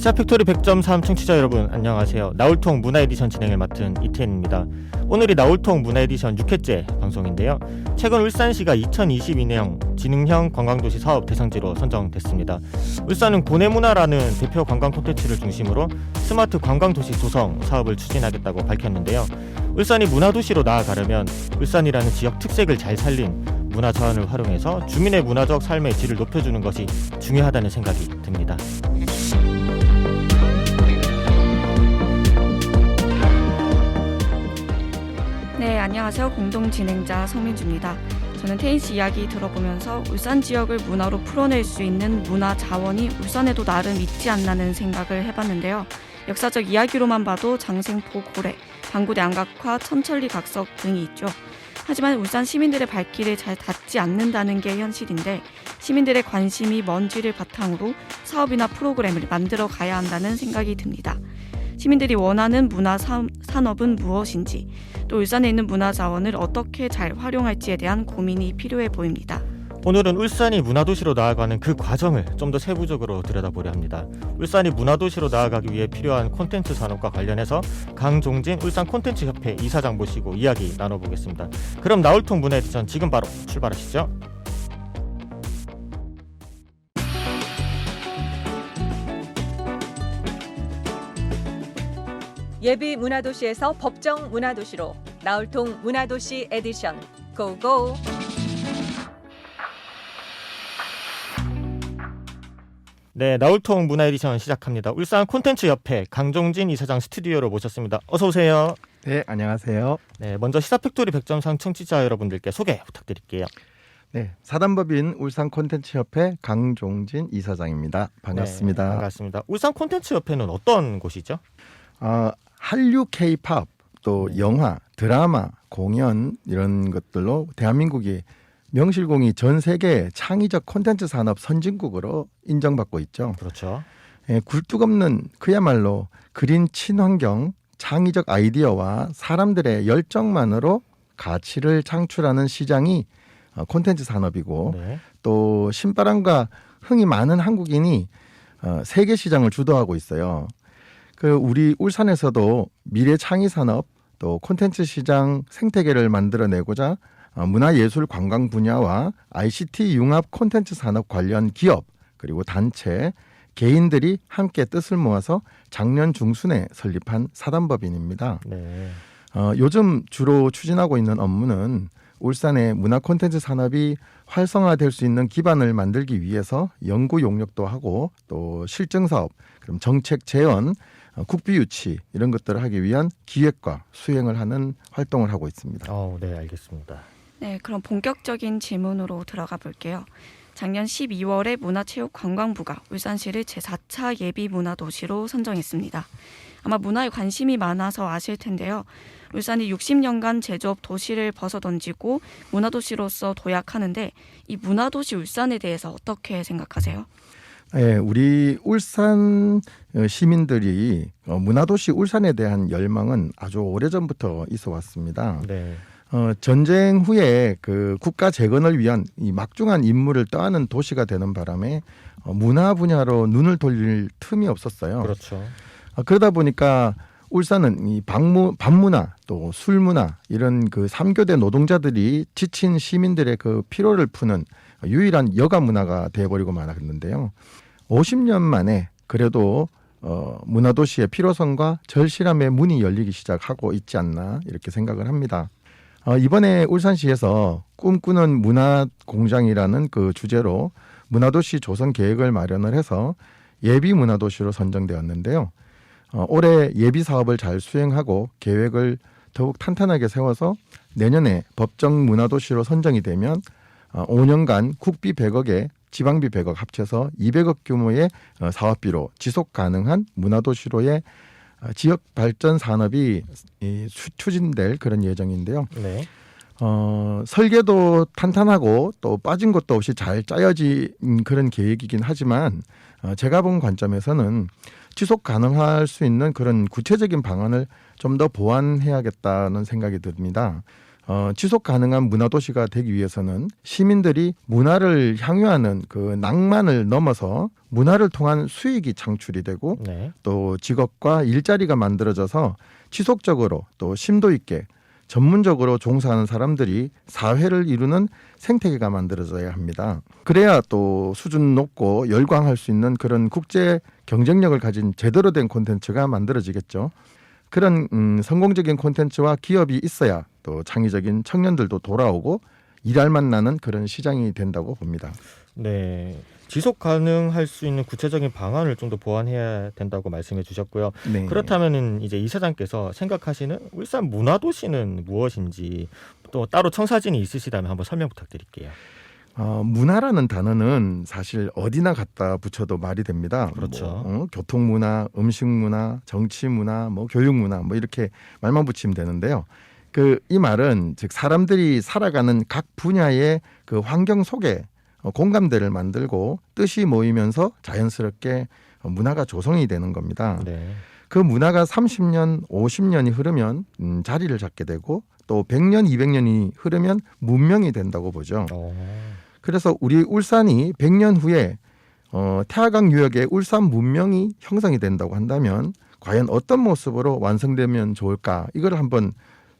시사팩토리 100.3 청취자 여러분 안녕하세요. 나울통 문화 에디션 진행을 맡은 이태현입니다. 오늘이 나울통 문화 에디션 6회째 방송인데요. 최근 울산시가 2022년 지능형 관광도시 사업 대상지로 선정됐습니다. 울산은 고뇌문화라는 대표 관광 콘텐츠를 중심으로 스마트 관광도시 조성 사업을 추진하겠다고 밝혔는데요. 울산이 문화도시로 나아가려면 울산이라는 지역 특색을 잘 살린 문화 자원을 활용해서 주민의 문화적 삶의 질을 높여주는 것이 중요하다는 생각이 듭니다. 네, 안녕하세요. 공동진행자 성민주입니다. 저는 태인 씨 이야기 들어보면서 울산 지역을 문화로 풀어낼 수 있는 문화 자원이 울산에도 나름 있지 않나는 생각을 해봤는데요. 역사적 이야기로만 봐도 장생포 고래, 방구대 안각화, 천천리 각석 등이 있죠. 하지만 울산 시민들의 발길에 잘 닿지 않는다는 게 현실인데 시민들의 관심이 뭔지를 바탕으로 사업이나 프로그램을 만들어 가야 한다는 생각이 듭니다. 시민들이 원하는 문화 산업은 무엇인지, 또 울산에 있는 문화 자원을 어떻게 잘 활용할지에 대한 고민이 필요해 보입니다. 오늘은 울산이 문화도시로 나아가는 그 과정을 좀 더 세부적으로 들여다보려 합니다. 울산이 문화도시로 나아가기 위해 필요한 콘텐츠 산업과 관련해서 강종진 울산 콘텐츠협회 이사장 모시고 이야기 나눠보겠습니다. 그럼 나울통 문화 에디션 지금 바로 출발하시죠. 예비 문화도시에서 법정 문화도시로 나울통 문화도시 에디션 고고! 네, 나울통 문화 에디션 시작합니다. 울산 콘텐츠협회 강종진 이사장 스튜디오로 모셨습니다. 어서 오세요. 네, 안녕하세요. 네, 먼저 시사팩토리 100.3 청취자 여러분들께 소개 부탁드릴게요. 네, 사단법인 울산 콘텐츠협회 강종진 이사장입니다. 반갑습니다. 네, 반갑습니다. 울산 콘텐츠협회는 어떤 곳이죠? 한류 K-팝, 또 영화, 드라마, 공연 이런 것들로 대한민국이 명실공히 전 세계 창의적 콘텐츠 산업 선진국으로 인정받고 있죠. 그렇죠. 굴뚝 없는 그야말로 그린 친환경, 창의적 아이디어와 사람들의 열정만으로 가치를 창출하는 시장이 콘텐츠 산업이고 네. 또 신바람과 흥이 많은 한국인이 세계 시장을 주도하고 있어요. 우리 울산에서도 미래 창의 산업 또 콘텐츠 시장 생태계를 만들어내고자 문화예술 관광 분야와 ICT 융합 콘텐츠 산업 관련 기업 그리고 단체, 개인들이 함께 뜻을 모아서 작년 중순에 설립한 사단법인입니다. 네. 요즘 주로 추진하고 있는 업무는 울산의 문화 콘텐츠 산업이 활성화될 수 있는 기반을 만들기 위해서 연구 용역도 하고 또 실증 사업, 그럼 정책 재원, 국비 유치 이런 것들을 하기 위한 기획과 수행을 하는 활동을 하고 있습니다. 네, 알겠습니다. 네, 그럼 본격적인 질문으로 들어가 볼게요. 작년 12월에 문화체육관광부가 울산시를 제4차 예비문화도시로 선정했습니다. 아마 문화에 관심이 많아서 아실 텐데요. 울산이 60년간 제조업 도시를 벗어던지고 문화도시로서 도약하는데 이 문화도시 울산에 대해서 어떻게 생각하세요? 네, 우리 울산 시민들이 문화도시 울산에 대한 열망은 아주 오래전부터 있어 왔습니다. 네. 전쟁 후에 그 국가 재건을 위한 이 막중한 임무를 떠안은 도시가 되는 바람에 문화 분야로 눈을 돌릴 틈이 없었어요. 그렇죠. 그러다 보니까 울산은 이 밤문화 또 술문화 이런 그 3교대 노동자들이 지친 시민들의 그 피로를 푸는 유일한 여가 문화가 돼버리고 말았는데요. 50년 만에 그래도 문화도시의 필요성과 절실함의 문이 열리기 시작하고 있지 않나 이렇게 생각을 합니다. 이번에 울산시에서 꿈꾸는 문화공장이라는 그 주제로 문화도시 조성 계획을 마련을 해서 예비문화도시로 선정되었는데요. 올해 예비 사업을 잘 수행하고 계획을 더욱 탄탄하게 세워서 내년에 법정 문화도시로 선정이 되면 5년간 국비 100억에 지방비 100억 합쳐서 200억 규모의 사업비로 지속 가능한 문화도시로의 지역 발전 산업이 추진될 그런 예정인데요. 네. 설계도 탄탄하고 또 빠진 것도 없이 잘 짜여진 그런 계획이긴 하지만 제가 본 관점에서는 지속 가능할 수 있는 그런 구체적인 방안을 좀 더 보완해야겠다는 생각이 듭니다. 지속 가능한 문화 도시가 되기 위해서는 시민들이 문화를 향유하는 그 낭만을 넘어서 문화를 통한 수익이 창출이 되고 네. 또 직업과 일자리가 만들어져서 지속적으로 또 심도 있게 전문적으로 종사하는 사람들이 사회를 이루는 생태계가 만들어져야 합니다. 그래야 또 수준 높고 열광할 수 있는 그런 국제 경쟁력을 가진 제대로 된 콘텐츠가 만들어지겠죠. 그런 성공적인 콘텐츠와 기업이 있어야 또 창의적인 청년들도 돌아오고 일할 만나는 그런 시장이 된다고 봅니다. 네. 지속 가능할 수 있는 구체적인 방안을 좀 더 보완해야 된다고 말씀해 주셨고요. 네. 그렇다면은 이제 이사장께서 생각하시는 울산 문화도시는 무엇인지 또 따로 청사진이 있으시다면 한번 설명 부탁드릴게요. 문화라는 단어는 사실 어디나 갖다 붙여도 말이 됩니다. 그렇죠. 교통문화, 음식문화, 정치문화, 교육문화 이렇게 말만 붙이면 되는데요. 이 말은 즉 사람들이 살아가는 각 분야의 그 환경 속에 공감대를 만들고 뜻이 모이면서 자연스럽게 문화가 조성이 되는 겁니다. 네. 그 문화가 30년, 50년이 흐르면 자리를 잡게 되고 또 100년, 200년이 흐르면 문명이 된다고 보죠. 그래서 우리 울산이 100년 후에 태화강 유역의 울산 문명이 형성이 된다고 한다면 과연 어떤 모습으로 완성되면 좋을까? 이걸 한번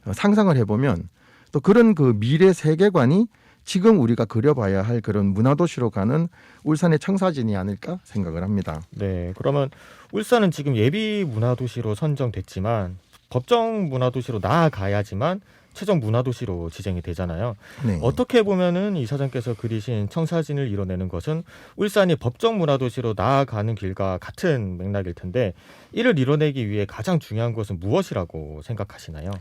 상상을 해보면 또 그런 그 미래 세계관이 지금 우리가 그려봐야 할 그런 문화도시로 가는 울산의 청사진이 아닐까 생각을 합니다. 네. 그러면 울산은 지금 예비 문화도시로 선정됐지만 법정 문화도시로 나아가야지만 최종 문화도시로 지정이 되잖아요. 네. 어떻게 보면은 이사장께서 그리신 청사진을 이뤄내는 것은 울산이 법정 문화도시로 나아가는 길과 같은 맥락일 텐데 이를 이뤄내기 위해 가장 중요한 것은 무엇이라고 생각하시나요?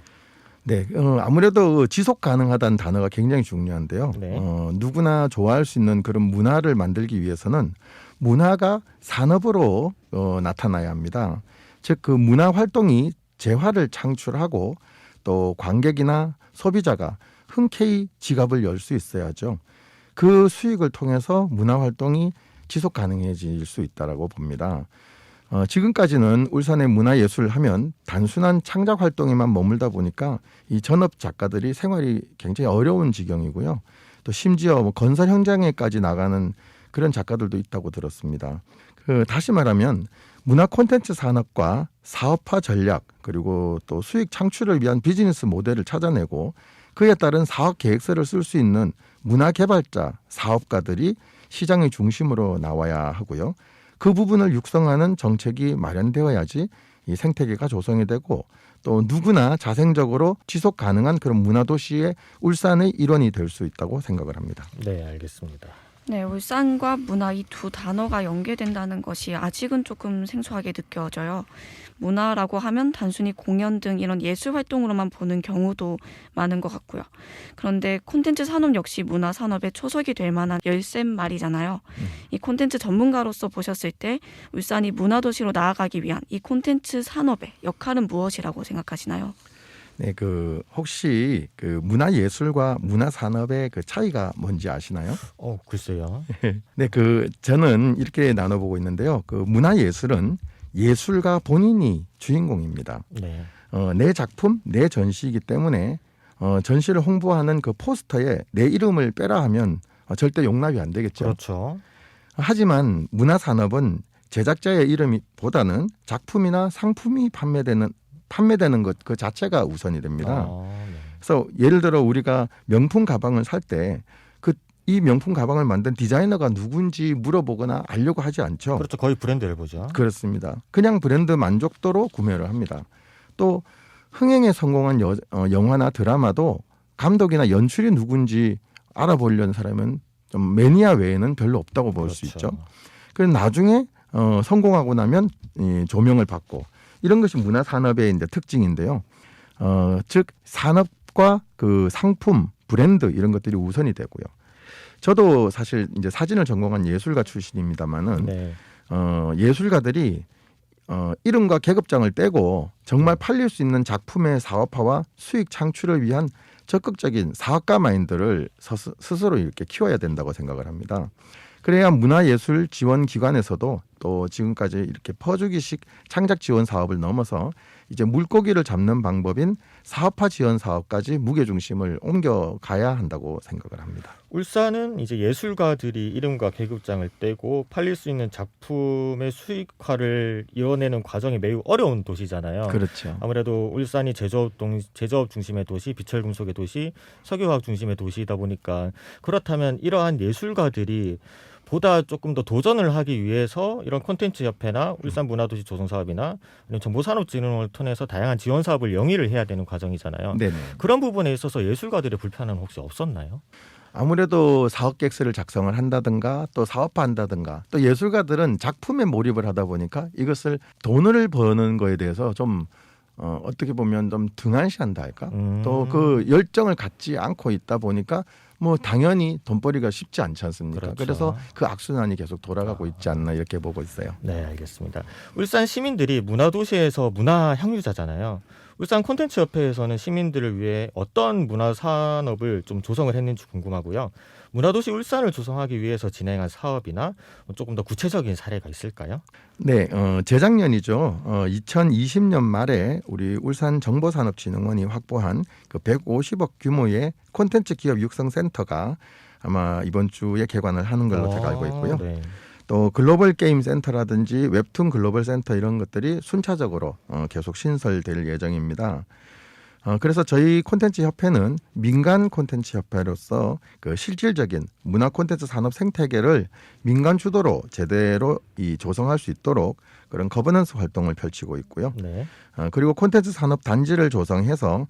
네, 아무래도 지속 가능하다는 단어가 굉장히 중요한데요. 네. 누구나 좋아할 수 있는 그런 문화를 만들기 위해서는 문화가 산업으로 나타나야 합니다. 즉 그 문화 활동이 재화를 창출하고 또 관객이나 소비자가 흔쾌히 지갑을 열 수 있어야죠. 그 수익을 통해서 문화 활동이 지속 가능해질 수 있다라고 봅니다. 지금까지는 울산의 문화예술 하면 단순한 창작 활동에만 머물다 보니까 이 전업 작가들이 생활이 굉장히 어려운 지경이고요. 또 심지어 건설 현장에까지 나가는 그런 작가들도 있다고 들었습니다. 다시 말하면 문화 콘텐츠 산업과 사업화 전략 그리고 또 수익 창출을 위한 비즈니스 모델을 찾아내고 그에 따른 사업 계획서를 쓸 수 있는 문화 개발자, 사업가들이 시장의 중심으로 나와야 하고요. 그 부분을 육성하는 정책이 마련되어야지 이 생태계가 조성이 되고 또 누구나 자생적으로 지속 가능한 그런 문화도시의 울산의 일원이 될 수 있다고 생각을 합니다. 네, 알겠습니다. 네, 울산과 문화 이 두 단어가 연계된다는 것이 아직은 조금 생소하게 느껴져요. 문화라고 하면 단순히 공연 등 이런 예술 활동으로만 보는 경우도 많은 것 같고요. 그런데 콘텐츠 산업 역시 문화 산업의 초석이 될 만한 열쇠 말이잖아요. 이 콘텐츠 전문가로서 보셨을 때 울산이 문화도시로 나아가기 위한 이 콘텐츠 산업의 역할은 무엇이라고 생각하시나요? 네, 혹시 문화예술과 문화산업의 그 차이가 뭔지 아시나요? 글쎄요. 네, 저는 이렇게 나눠보고 있는데요. 문화예술은 예술가 본인이 주인공입니다. 네. 내 작품, 내 전시이기 때문에 전시를 홍보하는 그 포스터에 내 이름을 빼라 하면 절대 용납이 안 되겠죠. 그렇죠. 하지만 문화산업은 제작자의 이름보다는 작품이나 상품이 판매되는 것 그 자체가 우선이 됩니다. 네. 그래서 예를 들어 우리가 명품 가방을 살 때 이 명품 가방을 만든 디자이너가 누군지 물어보거나 알려고 하지 않죠. 그렇죠. 거의 브랜드를 보죠. 그렇습니다. 그냥 브랜드 만족도로 구매를 합니다. 또 흥행에 성공한 영화나 드라마도 감독이나 연출이 누군지 알아보려는 사람은 좀 매니아 외에는 별로 없다고 볼 수 그렇죠. 있죠. 그래서 나중에 성공하고 나면 조명을 받고 이런 것이 문화산업의 이제 특징인데요. 즉 산업과 그 상품, 브랜드 이런 것들이 우선이 되고요. 저도 사실 이제 사진을 전공한 예술가 출신입니다만은 네. 예술가들이 이름과 계급장을 떼고 정말 팔릴 수 있는 작품의 사업화와 수익 창출을 위한 적극적인 사업가 마인드를 스스로 이렇게 키워야 된다고 생각을 합니다. 그래야 문화예술 지원기관에서도 또 지금까지 이렇게 퍼주기식 창작 지원 사업을 넘어서 이제 물고기를 잡는 방법인 사업화 지원 사업까지 무게 중심을 옮겨가야 한다고 생각을 합니다. 울산은 이제 예술가들이 이름과 계급장을 떼고 팔릴 수 있는 작품의 수익화를 이뤄내는 과정이 매우 어려운 도시잖아요. 그렇죠. 아무래도 울산이 제조업 중심의 도시, 비철금속의 도시, 석유화학 중심의 도시이다 보니까 그렇다면 이러한 예술가들이 보다 조금 더 도전을 하기 위해서 이런 콘텐츠 협회나 울산 문화도시 조성 사업이나 아니면 정보산업진흥원을 통해서 다양한 지원 사업을 영위를 해야 되는 과정이잖아요. 네네. 그런 부분에 있어서 예술가들의 불편은 혹시 없었나요? 아무래도 사업 계획서를 작성을 한다든가 또 사업화한다든가 또 예술가들은 작품에 몰입을 하다 보니까 이것을 돈을 버는 거에 대해서 좀 어떻게 보면 좀 등한시한다 할까? 또 그 열정을 갖지 않고 있다 보니까 뭐 당연히 돈벌이가 쉽지 않지 않습니까? 그렇죠. 그래서 그 악순환이 계속 돌아가고 있지 않나 이렇게 보고 있어요. 네, 알겠습니다. 울산 시민들이 문화도시에서 문화 향유자잖아요. 울산 콘텐츠협회에서는 시민들을 위해 어떤 문화 산업을 좀 조성을 했는지 궁금하고요. 문화도시 울산을 조성하기 위해서 진행한 사업이나 조금 더 구체적인 사례가 있을까요? 네, 재작년이죠. 2020년 말에 우리 울산정보산업진흥원이 확보한 그 150억 규모의 콘텐츠 기업 육성센터가 아마 이번 주에 개관을 하는 걸로 제가 알고 있고요. 네. 또 글로벌 게임 센터라든지 웹툰 글로벌 센터 이런 것들이 순차적으로 계속 신설될 예정입니다. 그래서 저희 콘텐츠 협회는 민간 콘텐츠 협회로서 그 실질적인 문화 콘텐츠 산업 생태계를 민간 주도로 제대로 조성할 수 있도록 그런 거버넌스 활동을 펼치고 있고요. 네. 그리고 콘텐츠 산업 단지를 조성해서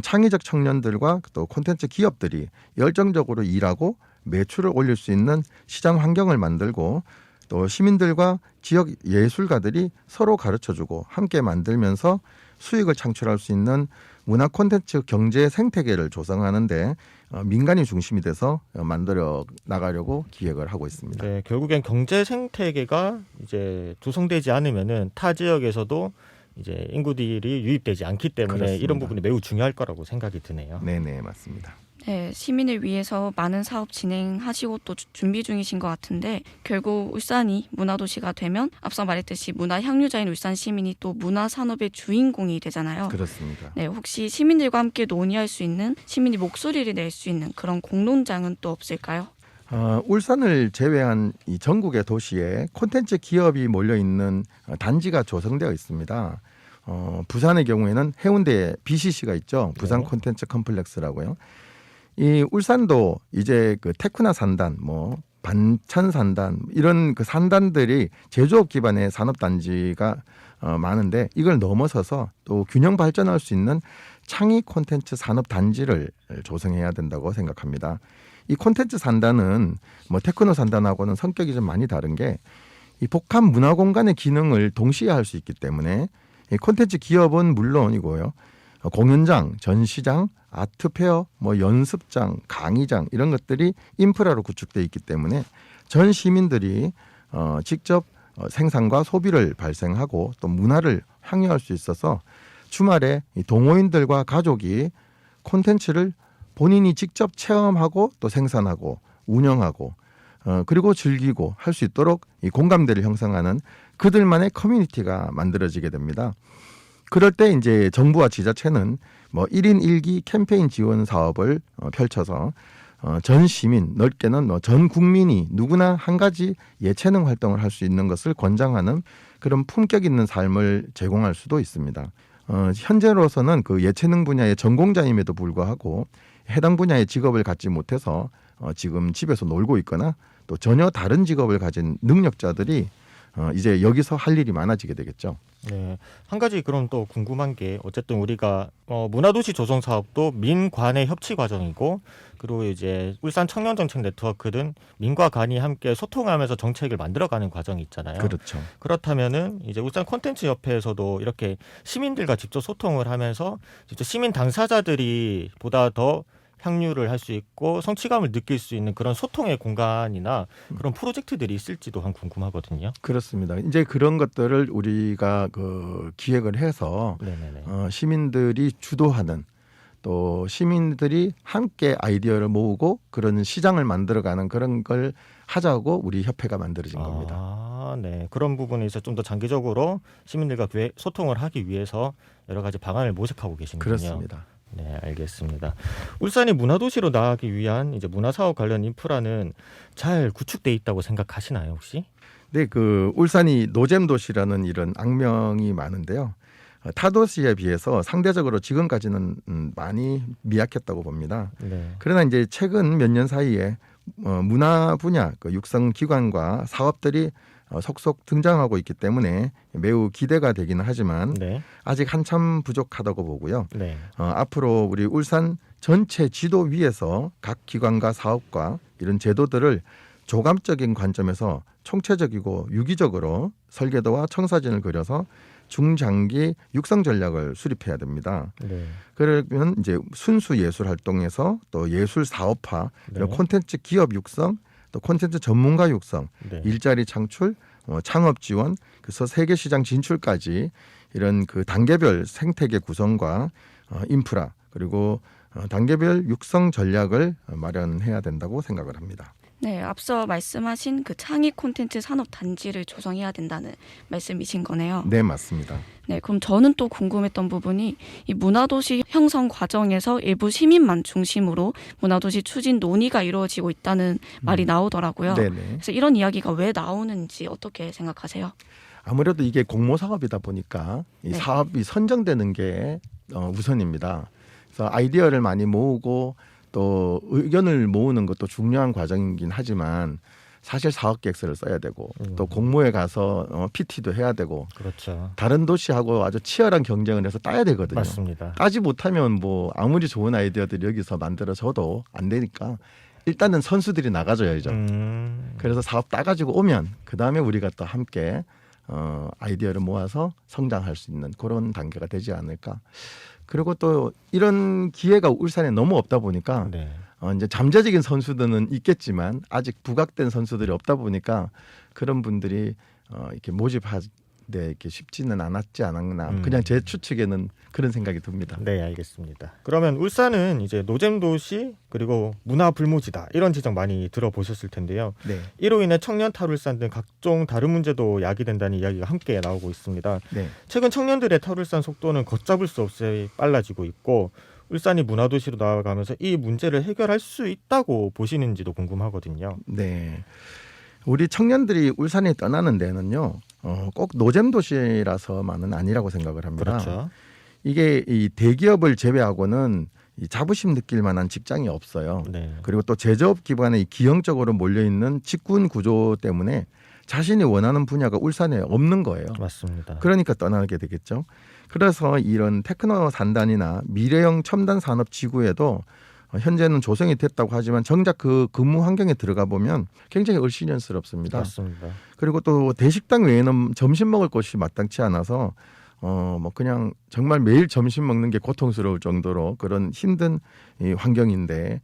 창의적 청년들과 또 콘텐츠 기업들이 열정적으로 일하고 매출을 올릴 수 있는 시장 환경을 만들고 또 시민들과 지역 예술가들이 서로 가르쳐주고 함께 만들면서 수익을 창출할 수 있는 문화 콘텐츠 경제 생태계를 조성하는데 민간이 중심이 돼서 만들어 나가려고 기획을 하고 있습니다. 네, 결국엔 경제 생태계가 이제 조성되지 않으면은 타 지역에서도 이제 인구들이 유입되지 않기 때문에 그렇습니다. 이런 부분이 매우 중요할 거라고 생각이 드네요. 네네 맞습니다. 네, 시민을 위해서 많은 사업 진행하시고 또 준비 중이신 것 같은데 결국 울산이 문화도시가 되면 앞서 말했듯이 문화 향유자인 울산 시민이 또 문화 산업의 주인공이 되잖아요. 그렇습니다. 네, 혹시 시민들과 함께 논의할 수 있는 시민이 목소리를 낼 수 있는 그런 공론장은 또 없을까요? 울산을 제외한 이 전국의 도시에 콘텐츠 기업이 몰려 있는 단지가 조성되어 있습니다. 부산의 경우에는 해운대에 BCC가 있죠. 부산 네. 콘텐츠 컴플렉스라고요. 이 울산도 이제 그 테크나 산단, 뭐 반천 산단 이런 그 산단들이 제조업 기반의 산업 단지가 많은데 이걸 넘어서서 또 균형 발전할 수 있는 창의 콘텐츠 산업 단지를 조성해야 된다고 생각합니다. 이 콘텐츠 산단은 뭐 테크노 산단하고는 성격이 좀 많이 다른 게 이 복합 문화 공간의 기능을 동시에 할 수 있기 때문에 이 콘텐츠 기업은 물론이고요. 공연장, 전시장, 아트페어, 뭐 연습장, 강의장 이런 것들이 인프라로 구축되어 있기 때문에 전 시민들이 직접 생산과 소비를 발생하고 또 문화를 향유할 수 있어서 주말에 이 동호인들과 가족이 콘텐츠를 본인이 직접 체험하고 또 생산하고 운영하고 그리고 즐기고 할 수 있도록 이 공감대를 형성하는 그들만의 커뮤니티가 만들어지게 됩니다. 그럴 때 이제 정부와 지자체는 뭐 1인 1기 캠페인 지원 사업을 펼쳐서 전 시민, 넓게는 뭐 전 국민이 누구나 한 가지 예체능 활동을 할 수 있는 것을 권장하는 그런 품격 있는 삶을 제공할 수도 있습니다. 현재로서는 그 예체능 분야의 전공자임에도 불구하고 해당 분야의 직업을 갖지 못해서 지금 집에서 놀고 있거나 또 전혀 다른 직업을 가진 능력자들이 이제 여기서 할 일이 많아지게 되겠죠. 네, 한 가지 그럼 또 궁금한 게 어쨌든 우리가 문화도시 조성 사업도 민관의 협치 과정이고 그리고 이제 울산 청년정책 네트워크 등 민과 관이 함께 소통하면서 정책을 만들어가는 과정이 있잖아요. 그렇죠. 그렇다면은 이제 울산 콘텐츠 협회에서도 이렇게 시민들과 직접 소통을 하면서 직접 시민 당사자들이 보다 더 향유를 할 수 있고 성취감을 느낄 수 있는 그런 소통의 공간이나 그런 프로젝트들이 있을지도 한 궁금하거든요. 그렇습니다. 이제 그런 것들을 우리가 그 기획을 해서 네네네. 시민들이 주도하는 또 시민들이 함께 아이디어를 모으고 그런 시장을 만들어가는 그런 걸 하자고 우리 협회가 만들어진 겁니다. 아, 네. 그런 부분에서 좀 더 장기적으로 시민들과 소통을 하기 위해서 여러 가지 방안을 모색하고 계시는군요. 그렇습니다. 네, 알겠습니다. 울산이 문화도시로 나아가기 위한 이제 문화사업 관련 인프라는 잘 구축돼 있다고 생각하시나요, 혹시? 네, 그 울산이 노잼 도시라는 이런 악명이 많은데요. 타 도시에 비해서 상대적으로 지금까지는 많이 미약했다고 봅니다. 네. 그러나 이제 최근 몇 년 사이에 문화 분야 그 육성 기관과 사업들이 속속 등장하고 있기 때문에 매우 기대가 되기는 하지만 네. 아직 한참 부족하다고 보고요. 네. 앞으로 우리 울산 전체 지도 위에서 각 기관과 사업과 이런 제도들을 조감적인 관점에서 총체적이고 유기적으로 설계도와 청사진을 그려서 중장기 육성 전략을 수립해야 됩니다. 네. 그러면 이제 순수 예술 활동에서 또 예술 사업화, 이런 네. 콘텐츠 기업 육성, 또 콘텐츠 전문가 육성, 네. 일자리 창출, 창업 지원, 그래서 세계 시장 진출까지 이런 그 단계별 생태계 구성과 인프라 그리고 단계별 육성 전략을 마련해야 된다고 생각을 합니다. 네, 앞서 말씀하신 그 창의 콘텐츠 산업 단지를 조성해야 된다는 말씀이신 거네요. 네, 맞습니다. 네, 그럼 저는 또 궁금했던 부분이 이 문화도시 형성 과정에서 일부 시민만 중심으로 문화도시 추진 논의가 이루어지고 있다는 말이 나오더라고요. 네네. 그래서 이런 이야기가 왜 나오는지 어떻게 생각하세요? 아무래도 이게 공모 사업이다 보니까 이 네. 사업이 선정되는 게 우선입니다. 그래서 아이디어를 많이 모으고 또 의견을 모으는 것도 중요한 과정이긴 하지만 사실 사업 계획서를 써야 되고 또 공모에 가서 PT도 해야 되고 그렇죠. 다른 도시하고 아주 치열한 경쟁을 해서 따야 되거든요. 맞습니다. 따지 못하면 뭐 아무리 좋은 아이디어들이 여기서 만들어져도 안 되니까 일단은 선수들이 나가줘야죠. 그래서 사업 따가지고 오면 그 다음에 우리가 또 함께 아이디어를 모아서 성장할 수 있는 그런 단계가 되지 않을까. 그리고 또 이런 기회가 울산에 너무 없다 보니까 네. 이제 잠재적인 선수들은 있겠지만 아직 부각된 선수들이 없다 보니까 그런 분들이 이렇게 모집하되 이렇게 쉽지는 않았지 않았나. 그냥 제 추측에는 그런 생각이 듭니다. 네, 알겠습니다. 그러면 울산은 이제 노잼 도시 그리고 문화 불모지다 이런 지적 많이 들어보셨을 텐데요. 네. 이로 인해 청년 탈울산 등 각종 다른 문제도 야기된다는 이야기가 함께 나오고 있습니다. 네. 최근 청년들의 탈울산 속도는 걷잡을 수 없이 빨라지고 있고 울산이 문화도시로 나아가면서 이 문제를 해결할 수 있다고 보시는지도 궁금하거든요. 네. 우리 청년들이 울산에 떠나는 데는요, 꼭 노잼 도시라서만은 아니라고 생각을 합니다. 그렇죠. 이게 이 대기업을 제외하고는 이 자부심 느낄 만한 직장이 없어요. 네. 그리고 또 제조업 기반에 기형적으로 몰려 있는 직군 구조 때문에 자신이 원하는 분야가 울산에 없는 거예요. 맞습니다. 그러니까 떠나게 되겠죠. 그래서 이런 테크노 산단이나 미래형 첨단 산업 지구에도 현재는 조성이 됐다고 하지만 정작 그 근무 환경에 들어가 보면 굉장히 얼씨년스럽습니다. 맞습니다. 그리고 또 대식당 외에는 점심 먹을 곳이 마땅치 않아서 뭐 그냥 정말 매일 점심 먹는 게 고통스러울 정도로 그런 힘든 이 환경인데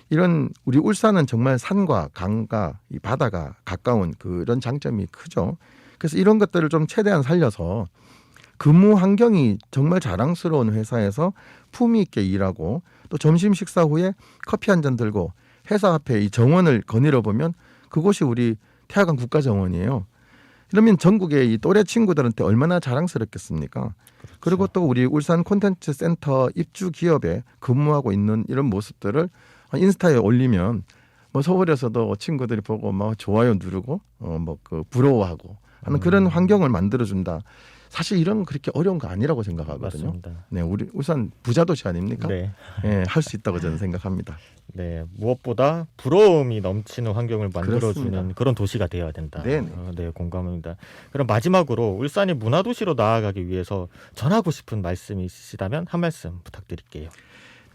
이런 우리 울산은 정말 산과 강과 이 바다가 가까운 그런 장점이 크죠. 그래서 이런 것들을 좀 최대한 살려서 근무 환경이 정말 자랑스러운 회사에서 품위 있게 일하고 또 점심 식사 후에 커피 한 잔 들고 회사 앞에 이 정원을 거닐어 보면 그곳이 우리 태화강 국가정원이에요. 그러면 전국의 이 또래 친구들한테 얼마나 자랑스럽겠습니까? 그렇죠. 그리고 또 우리 울산 콘텐츠 센터 입주 기업에 근무하고 있는 이런 모습들을 인스타에 올리면 뭐 서울에서도 친구들이 보고 막 좋아요 누르고 뭐 그 부러워하고 하는 그런 환경을 만들어준다. 사실 이런 건 그렇게 어려운 거 아니라고 생각하거든요. 맞습니다. 네, 우리 울산 부자 도시 아닙니까? 네. 네, 할 수 있다고 저는 생각합니다. 네, 무엇보다 부러움이 넘치는 환경을 만들어주는 그렇습니다. 그런 도시가 되어야 된다. 네네. 네, 공감합니다. 그럼 마지막으로 울산이 문화도시로 나아가기 위해서 전하고 싶은 말씀이 있으시다면 한 말씀 부탁드릴게요.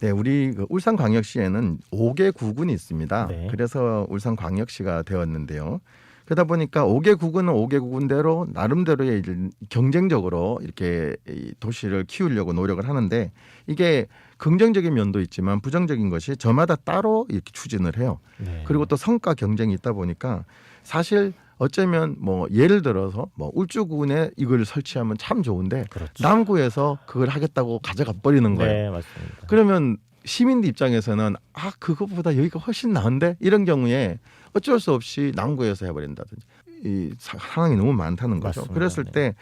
네, 우리 그 울산광역시에는 5개 구군이 있습니다. 네. 그래서 울산광역시가 되었는데요. 그러다 보니까 5개 구군은 5개 구군대로 나름대로의 경쟁적으로 이렇게 이 도시를 키우려고 노력을 하는데 이게 긍정적인 면도 있지만 부정적인 것이 저마다 따로 이렇게 추진을 해요. 네. 그리고 또 성과 경쟁이 있다 보니까 사실 어쩌면 뭐 예를 들어서 뭐 울주군에 이걸 설치하면 참 좋은데 그렇죠. 남구에서 그걸 하겠다고 가져가 버리는 거예요. 네, 맞습니다. 그러면 시민들 입장에서는 그것보다 여기가 훨씬 나은데 이런 경우에 어쩔 수 없이 남구에서 해버린다든지 이 상황이 너무 많다는 거죠. 맞습니다. 그랬을 네. 때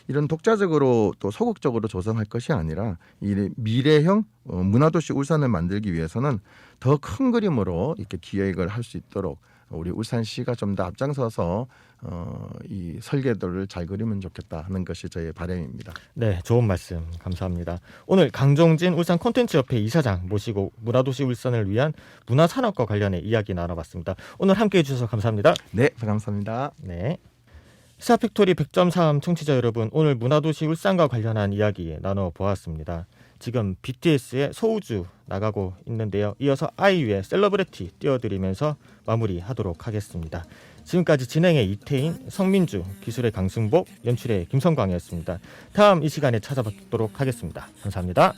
이런 독자적으로 또 소극적으로 조성할 것이 아니라 이 미래형 문화도시 울산을 만들기 위해서는 더 큰 그림으로 이렇게 기획을 할 수 있도록 우리 울산시가 좀 더 앞장서서 이 설계도를 잘 그리면 좋겠다 하는 것이 저의 바람입니다. 네, 좋은 말씀 감사합니다. 오늘 강종진 울산 콘텐츠협회 이사장 모시고 문화도시 울산을 위한 문화산업과 관련해 이야기 나눠봤습니다. 오늘 함께해 주셔서 감사합니다. 네, 감사합니다. 네. 시사팩토리 100.3 청취자 여러분, 오늘 문화도시 울산과 관련한 이야기 나눠보았습니다. 지금 BTS의 소우주 나가고 있는데요. 이어서 아이유의 셀러브레티 띄워드리면서 마무리하도록 하겠습니다. 지금까지 진행의 이태인, 성민주, 기술의 강승복, 연출의 김성광이었습니다. 다음 이 시간에 찾아뵙도록 하겠습니다. 감사합니다.